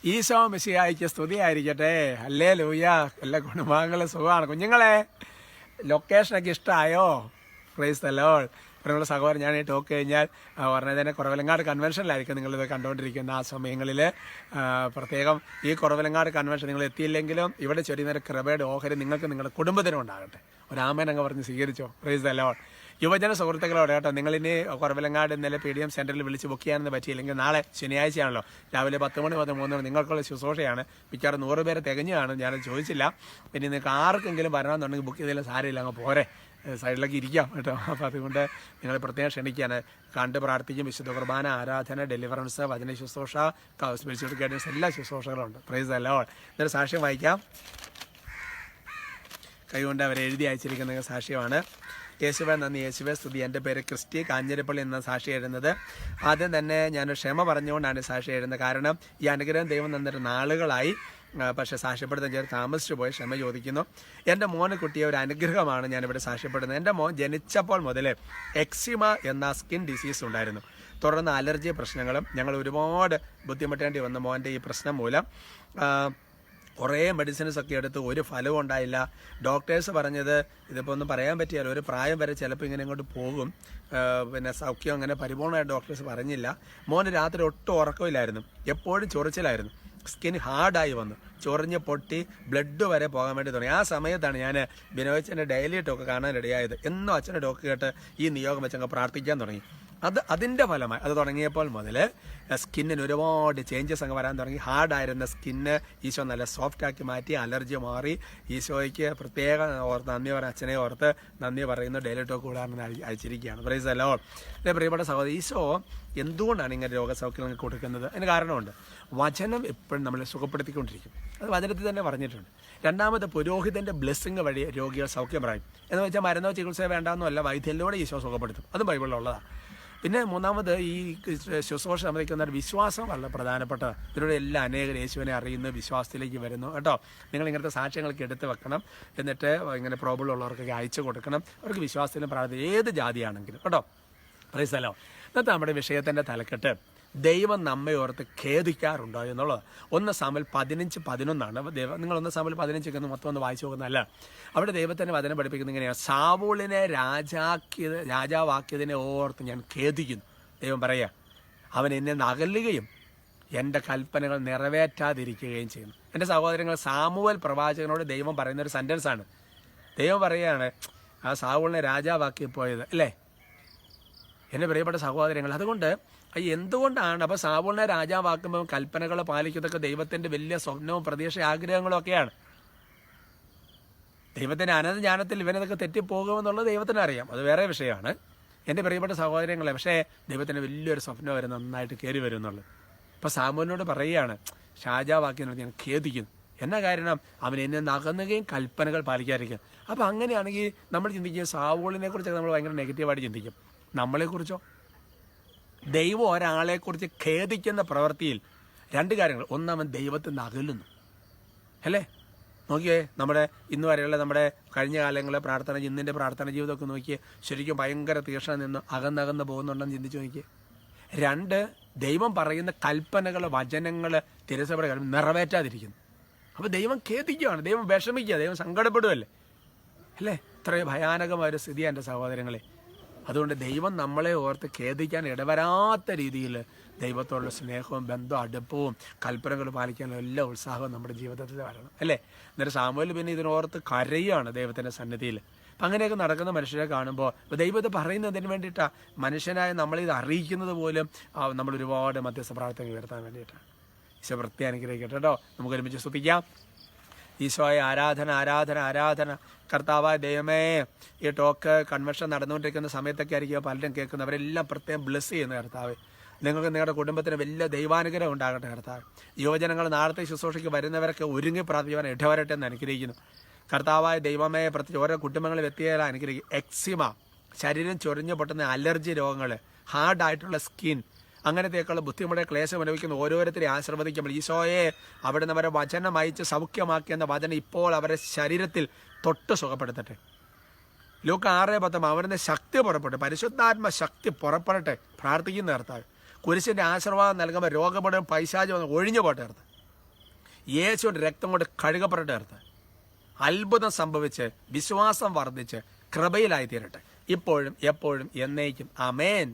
ഈശോ മിശിഹായ്ക്ക് സ്തുതിയായിരിക്കട്ടെ. ഹല്ലേലൂയ. എല്ലാ കുടുംബാംഗങ്ങളും സുഖമാണ്. കുഞ്ഞുങ്ങളെ, ലൊക്കേഷനൊക്കെ ഇഷ്ടമായോ? Price the Lord. പ്രിയമുള്ള സഹോദരൻ, ഞാൻ ഈ ടോക്ക് കഴിഞ്ഞാൽ പറഞ്ഞതിനെ കുറവലങ്ങാട് കൺവെൻഷനിലായിരിക്കും നിങ്ങളിത് കണ്ടുകൊണ്ടിരിക്കുന്ന ആ സമയങ്ങളിൽ. പ്രത്യേകം ഈ കുറവലങ്ങാട് കൺവെൻഷൻ നിങ്ങൾ എത്തിയില്ലെങ്കിലും ഇവിടെ ചൊരിയുന്നൊരു കൃപയുടെ ഓഹരി നിങ്ങൾക്ക് നിങ്ങളുടെ കുടുംബത്തിനും ഉണ്ടാകട്ടെ. ഒരു ആമേൻ അങ്ങ് പറഞ്ഞ് സ്വീകരിച്ചോ. Price the Lord. യുവജന സുഹൃത്തുക്കളോട് കേട്ടോ, നിങ്ങളിനി കുറവലങ്ങാട് ഇന്നലെ PDM സെൻറ്ററിൽ വിളിച്ച് ബുക്ക് ചെയ്യാനൊന്നും പറ്റിയില്ലെങ്കിൽ നാളെ ശനിയാഴ്ചയാണല്ലോ, രാവിലെ 10 മണി മുതൽ 3 മണി നിങ്ങൾക്കുള്ള ശുശ്രൂഷയാണ്. മിക്കവാറും 100 പേരെ തികഞ്ഞാണ്, ഞാനത് ചോദിച്ചില്ല. പിന്നെ നിങ്ങൾക്ക് ആർക്കെങ്കിലും വരണമെന്നുണ്ടെങ്കിൽ ബുക്ക് ചെയ്തതിൽ സാരമില്ല, അങ്ങ് പോരെ, സൈഡിലേക്ക് ഇരിക്കാം കേട്ടോ. അപ്പോൾ അതുകൊണ്ട് നിങ്ങൾ പ്രത്യേകം ക്ഷണിക്കുകയാണ്. കണ്ട് പ്രാർത്ഥിക്കും. വിശുദ്ധ കുർബാന, ആരാധന, ഡെലിവറൻസ്, വചന ശുശ്രൂഷ, സ്പിരിച്വൽ ഗൈഡൻസ്, എല്ലാ ശുശ്രൂഷകളുണ്ട്. Price the Lord. ഇതൊരു സാക്ഷ്യം വായിക്കാം. കൈകൊണ്ട് അവർ എഴുതി അയച്ചിരിക്കുന്ന സാക്ഷ്യമാണ്. യേശുവേ നന്ദി, യേശുവേ സ്തുതി. എൻ്റെ പേര് ക്രിസ്റ്റി കാഞ്ഞിരപ്പള്ളി എന്ന സാക്ഷി എഴുതുന്നത്. ആദ്യം തന്നെ ഞാൻ ക്ഷമ പറഞ്ഞുകൊണ്ടാണ് സാക്ഷി എഴുതുന്നത്. കാരണം ഈ അനുഗ്രഹം ദൈവം തന്നിട്ട് നാളുകളായി, പക്ഷേ സാക്ഷ്യപ്പെടുത്താൻ ചേർത്ത് താമസിച്ചു പോയി. ക്ഷമ ചോദിക്കുന്നു. എൻ്റെ മോന് കിട്ടിയ ഒരു അനുഗ്രഹമാണ് ഞാനിവിടെ സാക്ഷ്യപ്പെടുന്നത്. എൻ്റെ മോൻ ജനിച്ചപ്പോൾ മുതൽ എക്സിമ എന്ന സ്കിൻ ഡിസീസ് ഉണ്ടായിരുന്നു. തുടർന്ന് അലർജി പ്രശ്നങ്ങളും. ഞങ്ങൾ ഒരുപാട് ബുദ്ധിമുട്ടേണ്ടി വന്ന മോൻ്റെ ഈ പ്രശ്നം മൂലം കുറേ മെഡിസിൻസ് ഒക്കെ എടുത്ത് ഒരു ഫലവും ഉണ്ടായില്ല. ഡോക്ടേഴ്സ് പറഞ്ഞത് ഇതിപ്പോൾ ഒന്നും പറയാൻ പറ്റിയാലോ, ഒരു പ്രായം വരെ ചിലപ്പോൾ ഇങ്ങനെ ഇങ്ങോട്ട് പോകും, പിന്നെ സൗഖ്യം അങ്ങനെ പരിപൂർണ്ണമായിട്ട് ഡോക്ടേഴ്സ് പറഞ്ഞില്ല. മോന് രാത്രി ഒട്ടും ഉറക്കമില്ലായിരുന്നു, എപ്പോഴും ചൊറിച്ചിലായിരുന്നു. സ്കിൻ ഹാർഡായി വന്നു, ചൊറിഞ്ഞ് പൊട്ടി ബ്ലഡ് വരെ പോകാൻ വേണ്ടി തുടങ്ങി. ആ സമയത്താണ് ഞാൻ ബിനോയച്ചൻ്റെ ഡെയിലി ടോക്ക് കാണാൻ ഇടയായത്. എന്നും അച്ഛൻ്റെ ടോക്ക് കേട്ട് ഈ നിയോഗം വെച്ചങ്ങ് പ്രാർത്ഥിക്കാൻ തുടങ്ങി. അതിൻ്റെ ഫലമായി അത് തുടങ്ങിയപ്പോൾ മുതൽ സ്കിന്നിന് ഒരുപാട് ചേഞ്ചസ് അങ്ങ് വരാൻ തുടങ്ങി. ഹാർഡായിരുന്ന സ്കിന്ന് ഈശോ നല്ല സോഫ്റ്റാക്കി മാറ്റി, അലർജി മാറി. ഈശോയ്ക്ക് പ്രത്യേകം നന്ദി അച്ഛനെ ഓർത്ത് നന്ദി പറയുന്ന ഡെയിലി ടോക്ക് കൂടാണെന്ന് അയച്ചിരിക്കുകയാണ്. Praise the lord. എൻ്റെ പ്രിയപ്പെട്ട സഹോദരി, ഈശോ എന്തുകൊണ്ടാണ് ഇങ്ങനെ രോഗസൗഖ്യങ്ങൾ കൊടുക്കുന്നത്? അതിന് കാരണമുണ്ട്. വചനം എപ്പോഴും നമ്മളെ സുഖപ്പെടുത്തിക്കൊണ്ടിരിക്കും. അത് വചനത്തിൽ തന്നെ പറഞ്ഞിട്ടുണ്ട്. രണ്ടാമത്, പുരോഹിതൻ്റെ ബ്ലെസ്സിങ് വഴി രോഗികൾ സൗഖ്യം പറയും. എന്ന് വെച്ചാൽ മരുന്നോ ചികിത്സയോ വേണ്ടാന്നല്ല, വൈദ്യത്തിലൂടെ ഈശോ സുഖപ്പെടുത്തും. അതും ബൈബിളിലുള്ളതാണ്. പിന്നെ മൂന്നാമത്, ഈ ശുശ്രൂഷ സംബന്ധിക്കുന്ന ഒരു വിശ്വാസം വളരെ പ്രധാനപ്പെട്ട. ഇതിലൂടെ എല്ലാ അനേകം യേശുവിനെ അറിയുന്നു, വിശ്വാസത്തിലേക്ക് വരുന്നു കേട്ടോ. നിങ്ങൾ ഇങ്ങനത്തെ സാക്ഷ്യങ്ങൾക്ക് എടുത്ത് വെക്കണം. എന്നിട്ട് ഇങ്ങനെ പ്രോബ്ലം ഉള്ളവർക്കൊക്കെ അയച്ചു കൊടുക്കണം. അവർക്ക് വിശ്വാസത്തിലും പ്രാർത്ഥന, ഏത് ജാതിയാണെങ്കിലും കേട്ടോ. Price the Lord. ഇന്നത്തെ നമ്മുടെ വിഷയത്തിൻ്റെ തലക്കെട്ട് ദൈവം നമ്മെ ഓർത്ത് ഖേദിക്കാറുണ്ടോ എന്നുള്ളത്. 1 സാമുവേൽ 15:11 നിങ്ങൾ 1 സാമുവേൽ 15 മൊത്തം ഒന്ന് വായിച്ചു നോക്കുന്നതല്ല. അവിടെ ദൈവത്തിൻ്റെ വചനം പഠിപ്പിക്കുന്നത് ഇങ്ങനെയാണ്: സാവൂളിനെ രാജാവാക്കിയതിനെ ഓർത്ത് ഞാൻ ഖേദിക്കുന്നു. ദൈവം പറയുക, അവൻ എന്നെ നകലുകയും എൻ്റെ കൽപ്പനകൾ നിറവേറ്റാതിരിക്കുകയും ചെയ്യുന്നു. എൻ്റെ സഹോദരങ്ങൾ, സാമുവേൽ പ്രവാചകനോട് ദൈവം പറയുന്നൊരു സെൻറ്റൻസാണ്. ദൈവം പറയുകയാണ്, ആ സാവൂളിനെ രാജാവാക്കി പോയത് അല്ലേ എൻ്റെ പ്രിയപ്പെട്ട സഹോദരങ്ങൾ. അതുകൊണ്ട് എന്തുകൊണ്ടാണ് അപ്പോൾ സാവൂളിനെ രാജാവാക്കുമ്പോൾ കൽപ്പനകൾ പാലിക്കുന്നതൊക്കെ ദൈവത്തിൻ്റെ വലിയ സ്വപ്നവും പ്രതീക്ഷ ആഗ്രഹങ്ങളും ഒക്കെയാണ്. ദൈവത്തിൻ്റെ അനന്തജ്ഞാനത്തിൽ ഇവനതൊക്കെ തെറ്റിപ്പോകുമെന്നുള്ളത് ദൈവത്തിന് അറിയാം, അത് വേറെ വിഷയമാണ് എൻ്റെ പ്രിയപ്പെട്ട സഹോദരങ്ങളെ. പക്ഷേ ദൈവത്തിന് വലിയൊരു സ്വപ്നം വരെ നന്നായിട്ട് കയറി വരും എന്നുള്ളത്. ഇപ്പോൾ സാമുവേലിനോട് പറയുകയാണ്, രാജാവാക്കിയെന്ന് ഞാൻ ഖേദിക്കുന്നു. എന്നാ കാരണം? അവൻ എന്നെ നകന്നുകയും കൽപ്പനകൾ പാലിക്കാതിരിക്കും. അപ്പോൾ അങ്ങനെയാണെങ്കിൽ നമ്മൾ ചിന്തിക്കും, സാവൂളിനെ കുറിച്ചൊക്കെ നമ്മൾ ഭയങ്കര നെഗറ്റീവായിട്ട് ചിന്തിക്കും. നമ്മളെക്കുറിച്ചോ? ദൈവം ഒരാളെക്കുറിച്ച് ഖേദിക്കുന്ന പ്രവൃത്തിയിൽ 2 കാര്യങ്ങൾ. ഒന്ന്, അവൻ ദൈവത്തിൽ നിന്ന് അകലുന്നു അല്ലേ. നോക്കിയേ, നമ്മുടെ ഇന്ന് വരെയുള്ള നമ്മുടെ കഴിഞ്ഞ കാലങ്ങളിലെ പ്രാർത്ഥന, ഇന്നിൻ്റെ പ്രാർത്ഥന ജീവിതമൊക്കെ നോക്കിയേ, ശരിക്കും ഭയങ്കര തീക്ഷ്ണം നിന്ന് അകന്നകന്ന് പോകുന്നുണ്ടെന്ന് ചിന്തിച്ച് നോക്കിയേ. 2, ദൈവം പറയുന്ന കൽപ്പനകൾ, വചനങ്ങൾ, തിരുസഭയുടെ നിറവേറ്റാതിരിക്കുന്നു. അപ്പോൾ ദൈവം ഖേദിക്കുകയാണ്, ദൈവം വിഷമിക്കുക, ദൈവം സങ്കടപ്പെടുകയല്ലേ അല്ലേ. ഇത്രയും ഭയാനകമായൊരു സ്ഥിതിയാണ് എൻ്റെ സഹോദരങ്ങളെ. അതുകൊണ്ട് ദൈവം നമ്മളെ ഓർത്ത് ഖേദിക്കാൻ ഇടവരാത്ത രീതിയിൽ ദൈവത്തോടുള്ള സ്നേഹവും ബന്ധവും അടുപ്പവും കൽപ്പനകൾ പാലിക്കാനുള്ള എല്ലാ ഉത്സാഹവും നമ്മുടെ ജീവിതത്തിൽ വരണം അല്ലേ. എന്നിട്ട് സാമുവേൽ പിന്നെ ഇതിനോർത്ത് കരയുകയാണ് ദൈവത്തിൻ്റെ സന്നിധിയിൽ. അപ്പം അങ്ങനെയൊക്കെ നടക്കുന്ന മനുഷ്യരെ കാണുമ്പോൾ ദൈവത്തെ പറയുന്നതിന് വേണ്ടിയിട്ടാണ്, മനുഷ്യനായ നമ്മളിത് അറിയിക്കുന്നത് പോലും നമ്മൾ ഒരുപാട് മധ്യസ്ഥ പ്രാർത്ഥന ഉയർത്താൻ വേണ്ടിയിട്ടാണ്. ഈശോ വൃത്തി അനുഗ്രഹിക്കട്ടെ കേട്ടോ. നമുക്ക് ഒരുമിച്ച് സ്തുതിക്കാം. ഈശോയെ ആരാധന, ആരാധന, ആരാധന. കർത്താവായ ദൈവമേ, ഈ ടോക്ക് കൺവെൻഷൻ നടന്നുകൊണ്ടിരിക്കുന്ന സമയത്തൊക്കെ ആയിരിക്കും പലരും കേൾക്കുന്നത്. അവരെല്ലാം പ്രത്യേകം ബ്ലെസ് ചെയ്യുന്ന കർത്താവ്. നിങ്ങൾക്ക് നിങ്ങളുടെ കുടുംബത്തിന് വലിയ ദൈവാനുഗ്രഹം ഉണ്ടാകട്ടെ കർത്താവ്. യുവജനങ്ങൾ നാളത്തെ ശുശ്രൂഷയ്ക്ക് വരുന്നവരൊക്കെ ഒരുങ്ങി പ്രാർത്ഥിക്കുവാൻ ഇടവരട്ടെ എന്ന് അനുഗ്രഹിക്കുന്നു. കർത്താവായ ദൈവമേ, പ്രത്യേകിച്ച് ഓരോ കുടുംബങ്ങളിൽ എത്തിയാൽ അനുഗ്രഹിക്കും. എക്സിമ, ശരീരം ചൊറിഞ്ഞു പൊട്ടുന്ന അലർജി രോഗങ്ങൾ, ഹാർഡായിട്ടുള്ള സ്കിൻ, അങ്ങനത്തെയൊക്കെയുള്ള ബുദ്ധിമുട്ട് ക്ലേശം അനുഭവിക്കുന്ന ഓരോരുത്തരെ ആശീർവദിക്കുമ്പോൾ ഈശോയെ അവിടെ നിന്ന് അവരെ വചനം അയച്ച് സൗഖ്യമാക്കിയെന്ന വചനം ഇപ്പോൾ അവരെ ശരീരത്തിൽ തൊട്ട് സുഖപ്പെടുത്തട്ടെ. ലൂക്ക 6:10 അവരുടെ ശക്തി പുറപ്പെട്ട്, പരിശുദ്ധാത്മ ശക്തി പുറപ്പെടട്ടെ. പ്രാർത്ഥിക്കുന്ന കർത്താവ്, കുരിശിൻ്റെ ആശീർവാദം നൽകുമ്പോൾ രോഗപടം പൈശാചം ഒഴിഞ്ഞു പോട്ടെ കർത്താവ്. യേശുവിൻ്റെ രക്തം കൊണ്ട് കഴുകപ്പെടട്ടെ അർത്ഥ. അത്ഭുതം സംഭവിച്ച് വിശ്വാസം വർദ്ധിച്ച് കൃപയിലായി തീരട്ടെ, ഇപ്പോഴും എപ്പോഴും എന്നേക്കും. ആമേൻ.